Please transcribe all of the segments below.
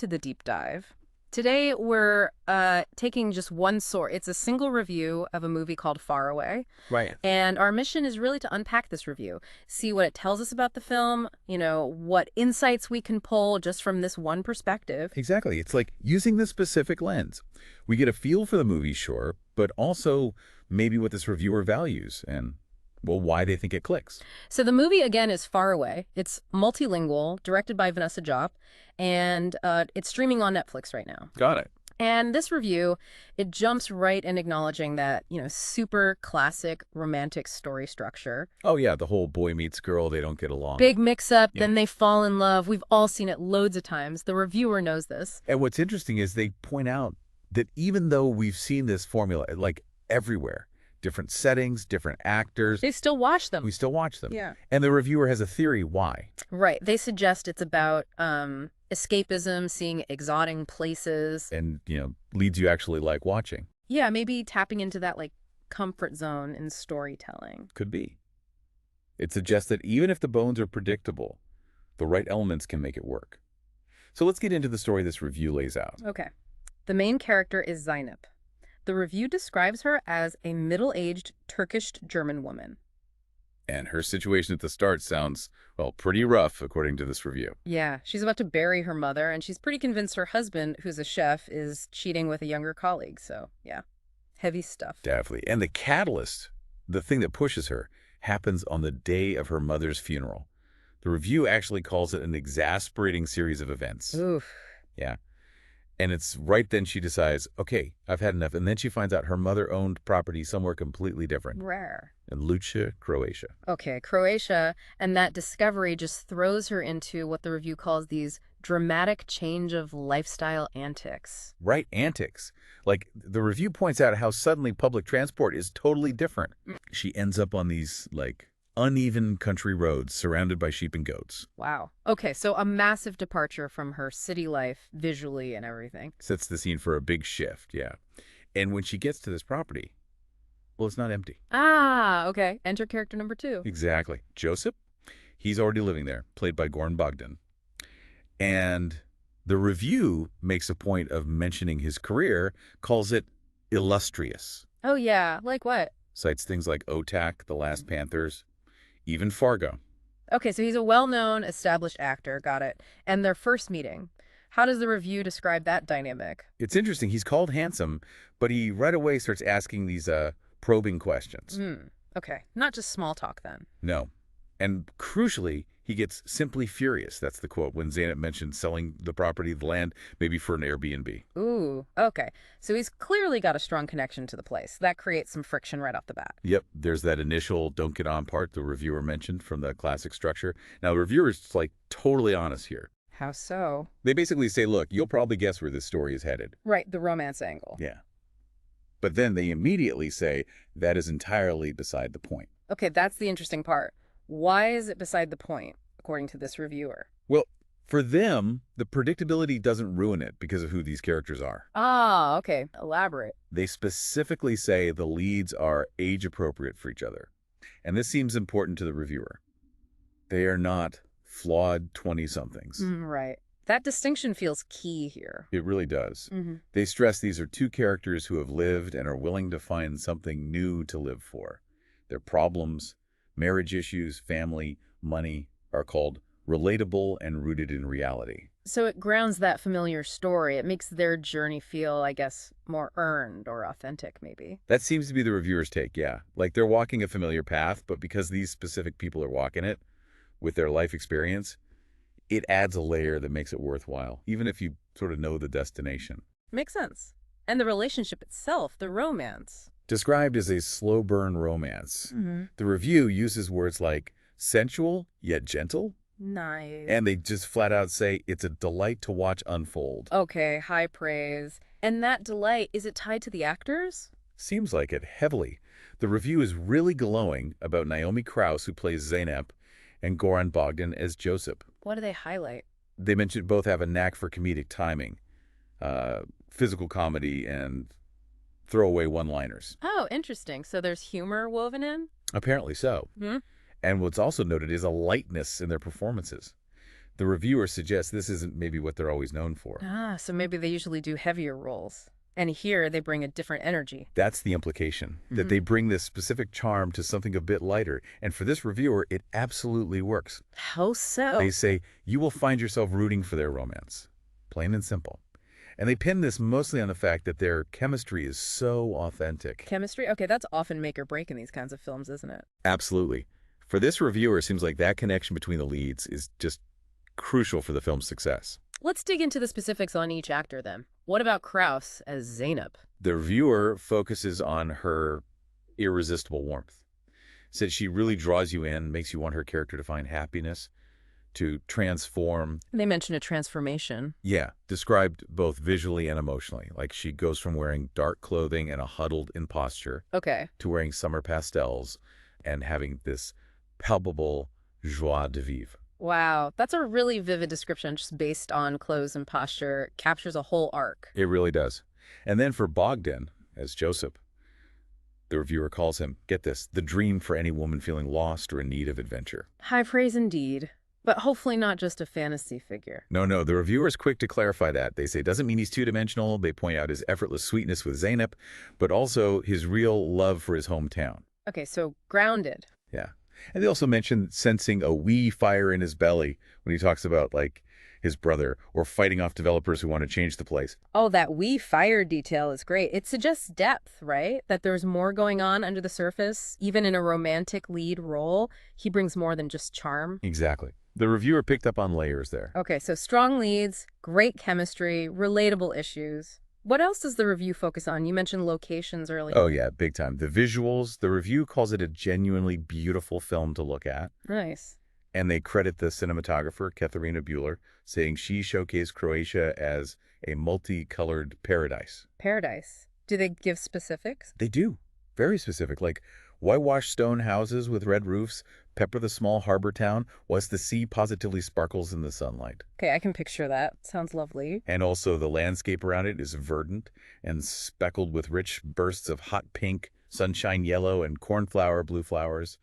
into the deep dive. Today, we're taking just one source. It's a single review of a movie called Faraway. Right. And our mission is really to unpack this review, see what it tells us about the film, what insights we can pull just from this one perspective. Exactly. It's like using this specific lens. We get a feel for the movie, sure, but also maybe what this reviewer values and, well, why they think it clicks. So the movie, again, is Faraway. It's multilingual, directed by Vanessa Jop, and it's streaming on Netflix right now. Got it. And this review, it jumps right in acknowledging that, super classic romantic story structure. Oh, yeah, the whole boy meets girl, they don't get along. Big mix-up, Yeah. then they fall in love. We've all seen it loads of times. The reviewer knows this. And what's interesting is they point out that even though we've seen this formula, like everywhere, different settings, different actors, They still watch them. we still watch them. Yeah. And the reviewer has a theory why. Right. They suggest it's about escapism, seeing exotic places. And, leads you actually like watching. Yeah, maybe tapping into that, comfort zone in storytelling. Could be. It suggests that even if the bones are predictable, the right elements can make it work. So let's get into the story this review lays out. Okay. The main character is Zeynep. The review describes her as a middle-aged Turkish-German woman. And her situation at the start sounds, well, pretty rough, according to this review. Yeah, she's about to bury her mother, and she's pretty convinced her husband, who's a chef, is cheating with a younger colleague. So, yeah, heavy stuff. Definitely. And the catalyst, the thing that pushes her, happens on the day of her mother's funeral. The review actually calls it an exasperating series of events. Oof. Yeah. And it's right then she decides, okay, I've had enough. And then she finds out her mother owned property somewhere completely different. Rare. In Lucha, Croatia. Okay, Croatia, and that discovery just throws her into what the review calls these dramatic change of lifestyle antics. Right, antics. Like, the review points out how suddenly public transport is totally different. She ends up on these, uneven country roads surrounded by sheep and goats. Wow. Okay, so a massive departure from her city life visually and everything. Sets the scene for a big shift, yeah. And when she gets to this property, well, it's not empty. Ah, okay. Enter character number 2. Exactly. Josip, he's already living there, played by Goran Bogdan. And the review makes a point of mentioning his career, calls it illustrious. Oh, yeah. Like what? Cites things like OTAC, The Last Panthers, even Fargo. Okay, so he's a well-known, established actor. Got it. And their first meeting. How does the review describe that dynamic? It's interesting. He's called handsome, but he right away starts asking these probing questions. Okay, not just small talk then. No. And crucially, he gets simply furious. That's the quote when Zeynep mentioned selling the property, the land, maybe for an Airbnb. Ooh, okay. So he's clearly got a strong connection to the place. That creates some friction right off the bat. Yep, there's that initial don't get on part the reviewer mentioned from the classic structure. Now, the reviewer's totally honest here. How so? They basically say, look, you'll probably guess where this story is headed. Right, the romance angle. Yeah. But then they immediately say that is entirely beside the point. Okay, that's the interesting part. Why is it beside the point, according to this reviewer? Well, for them, the predictability doesn't ruin it because of who these characters are. Ah, okay. Elaborate. They specifically say the leads are age-appropriate for each other. And this seems important to the reviewer. They are not flawed 20-somethings. Right. That distinction feels key here. It really does. They stress these are two characters who have lived and are willing to find something new to live for. Their problems, marriage issues, family, money are called relatable and rooted in reality. So it grounds that familiar story. It makes their journey feel, I guess, more earned or authentic, maybe. That seems to be the reviewer's take, yeah. Like they're walking a familiar path, but because these specific people are walking it with their life experience, it adds a layer that makes it worthwhile, even if you sort of know the destination. Makes sense. And the relationship itself, the romance. Described as a slow burn romance, the review uses words like sensual yet gentle, Nice. and they just flat out say it's a delight to watch unfold. Okay, high praise. And that delight, is it tied to the actors? Seems like it, heavily. The review is really glowing about Naomi Kraus, who plays Zeynep, and Goran Bogdan as Josip. What do they highlight? They mentioned both have a knack for comedic timing, physical comedy, and throwaway one-liners. Oh, interesting. So there's humor woven in? Apparently so. And what's also noted is a lightness in their performances. The reviewer suggests this isn't maybe what they're always known for. Ah, so maybe they usually do heavier roles. And here they bring a different energy. That's the implication, that they bring this specific charm to something a bit lighter. And for this reviewer, it absolutely works. How so? They say, you will find yourself rooting for their romance. Plain and simple. And they pin this mostly on the fact that their chemistry is so authentic. Chemistry? Okay, that's often make or break in these kinds of films, isn't it? Absolutely. For this reviewer, it seems like that connection between the leads is just crucial for the film's success. Let's dig into the specifics on each actor then. What about Kraus as Zeynep? The reviewer focuses on her irresistible warmth. Said she really draws you in, makes you want her character to find happiness, to transform. They mention a transformation. Yeah, described both visually and emotionally. Like she goes from wearing dark clothing and a huddled in posture Okay. to wearing summer pastels and having this palpable joie de vivre. Wow, that's a really vivid description just based on clothes and posture. Captures a whole arc. It really does. And then for Bogdan, as Josip, the reviewer calls him, get this, the dream for any woman feeling lost or in need of adventure. High praise indeed, but hopefully not just a fantasy figure. No, the reviewer is quick to clarify that. They say it doesn't mean he's two-dimensional. They point out his effortless sweetness with Zeynep, but also his real love for his hometown. Okay, so grounded. Yeah. And they also mention sensing a wee fire in his belly when he talks about, like, his brother or fighting off developers who want to change the place. Oh, that wee fire detail is great. It suggests depth, right? That there's more going on under the surface. Even in a romantic lead role, he brings more than just charm. Exactly. The reviewer picked up on layers there. Okay, so strong leads, great chemistry, relatable issues. What else does the review focus on? You mentioned locations earlier. Oh, yeah, big time. The visuals, the review calls it a genuinely beautiful film to look at. Nice. And they credit the cinematographer, Katharina Buehler, saying she showcased Croatia as a multicolored paradise. Paradise. Do they give specifics? They do. Very specific, like whitewashed stone houses with red roofs, pepper the small harbor town, whilst the sea positively sparkles in the sunlight. Okay, I can picture that. Sounds lovely. And also the landscape around it is verdant and speckled with rich bursts of hot pink, sunshine yellow, and cornflower blue flowers.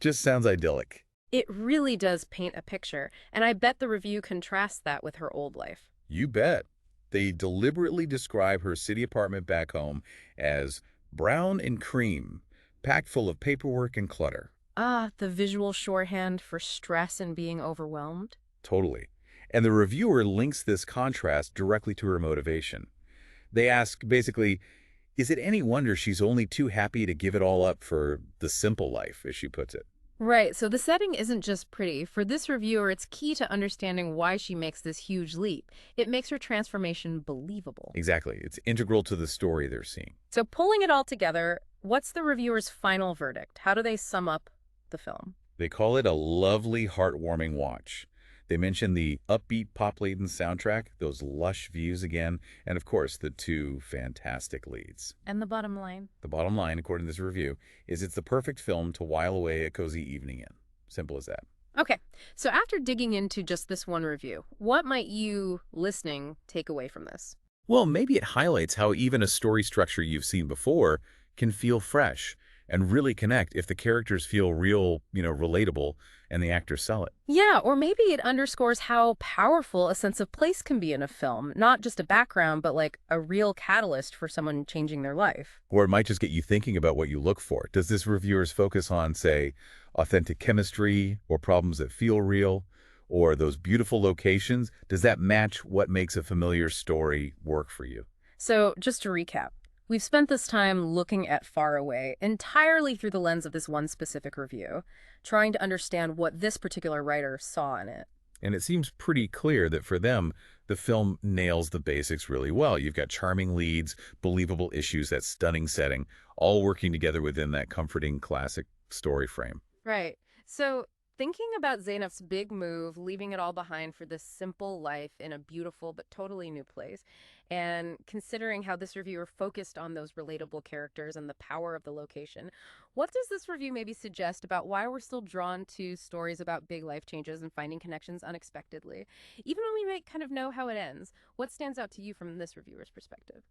Just sounds idyllic. It really does paint a picture, and I bet the review contrasts that with her old life. You bet. They deliberately describe her city apartment back home as brown and cream, packed full of paperwork and clutter. Ah, the visual shorthand for stress and being overwhelmed. Totally. And the reviewer links this contrast directly to her motivation. They ask, basically, is it any wonder she's only too happy to give it all up for the simple life, as she puts it? Right, so the setting isn't just pretty. For this reviewer, it's key to understanding why she makes this huge leap. It makes her transformation believable. Exactly. It's integral to the story they're seeing. So pulling it all together, what's the reviewer's final verdict? How do they sum up the film? They call it a lovely, heartwarming watch. They mention the upbeat, pop-laden soundtrack, those lush views again, and of course, the two fantastic leads. And the bottom line? The bottom line, according to this review, is it's the perfect film to while away a cozy evening in. Simple as that. Okay, so after digging into just this one review, what might you, listening, take away from this? Well, maybe it highlights how even a story structure you've seen before can feel fresh and really connect if the characters feel real, relatable, and the actors sell it. Yeah, or maybe it underscores how powerful a sense of place can be in a film. Not just a background, but like a real catalyst for someone changing their life. Or it might just get you thinking about what you look for. Does this reviewer's focus on, say, authentic chemistry or problems that feel real? Or those beautiful locations? Does that match what makes a familiar story work for you? So just to recap, we've spent this time looking at Faraway entirely through the lens of this one specific review, trying to understand what this particular writer saw in it. And it seems pretty clear that for them, the film nails the basics really well. You've got charming leads, believable issues, that stunning setting, all working together within that comforting classic story frame. Right. So thinking about Zeynep's big move, leaving it all behind for this simple life in a beautiful but totally new place, and considering how this reviewer focused on those relatable characters and the power of the location, what does this review maybe suggest about why we're still drawn to stories about big life changes and finding connections unexpectedly? Even when we might kind of know how it ends, what stands out to you from this reviewer's perspective?